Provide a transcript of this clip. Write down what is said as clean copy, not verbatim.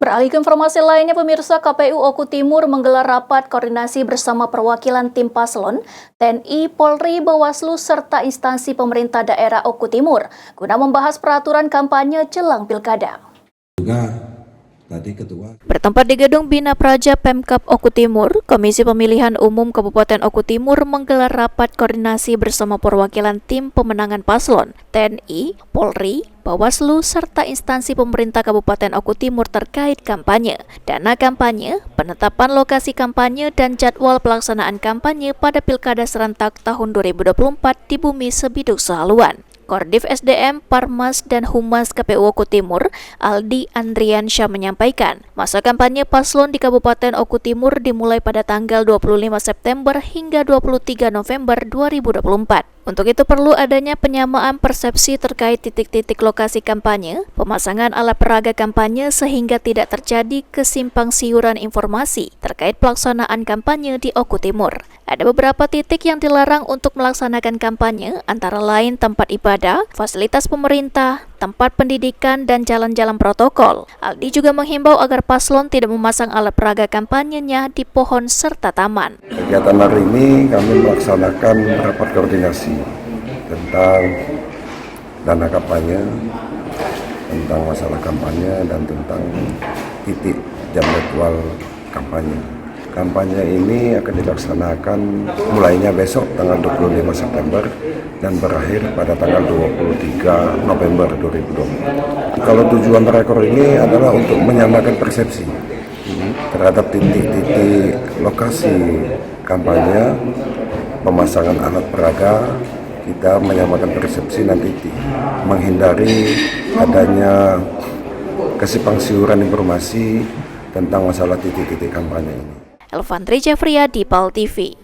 Beralih ke informasi lainnya, pemirsa, KPU Oku Timur menggelar rapat koordinasi bersama perwakilan tim paslon, TNI, Polri, Bawaslu, serta instansi pemerintah daerah Oku Timur guna membahas peraturan kampanye jelang pilkada. Bertempat di Gedung Bina Praja Pemkab Oku Timur, Komisi Pemilihan Umum Kabupaten Oku Timur menggelar rapat koordinasi bersama perwakilan tim pemenangan paslon, TNI, Polri, Bawaslu, serta instansi pemerintah Kabupaten Oku Timur terkait kampanye, dana kampanye, penetapan lokasi kampanye, dan jadwal pelaksanaan kampanye pada Pilkada serentak tahun 2024 di Bumi Sebiduk Sehaluan. Koordif SDM, Parmas, dan Humas KPU Oku Timur, Aldi Andriansyah menyampaikan, masa kampanye paslon di Kabupaten Oku Timur dimulai pada tanggal 25 September hingga 23 November 2024. Untuk itu perlu adanya penyamaan persepsi terkait titik-titik lokasi kampanye, pemasangan alat peraga kampanye sehingga tidak terjadi kesimpang siuran informasi terkait pelaksanaan kampanye di Oku Timur. Ada beberapa titik yang dilarang untuk melaksanakan kampanye, antara lain tempat ibadah, fasilitas pemerintah, tempat pendidikan, dan jalan-jalan protokol. Aldi juga menghimbau agar paslon tidak memasang alat peraga kampanyenya di pohon serta taman. Kegiatan hari ini kami melaksanakan rapat koordinasi tentang dana kampanye, tentang masalah kampanye, dan tentang titik jam jadwal kampanye. Kampanye ini akan dilaksanakan mulainya besok tanggal 25 September dan berakhir pada tanggal 23 November 2020. Kalau tujuan rekor ini adalah untuk menyamakan persepsi terhadap titik-titik lokasi kampanye, pemasangan alat peraga, kita menyamakan persepsi dan titik, menghindari adanya kesimpang siuran informasi tentang masalah titik-titik kampanye ini. Elvantri Jafriyadi, PAL TV.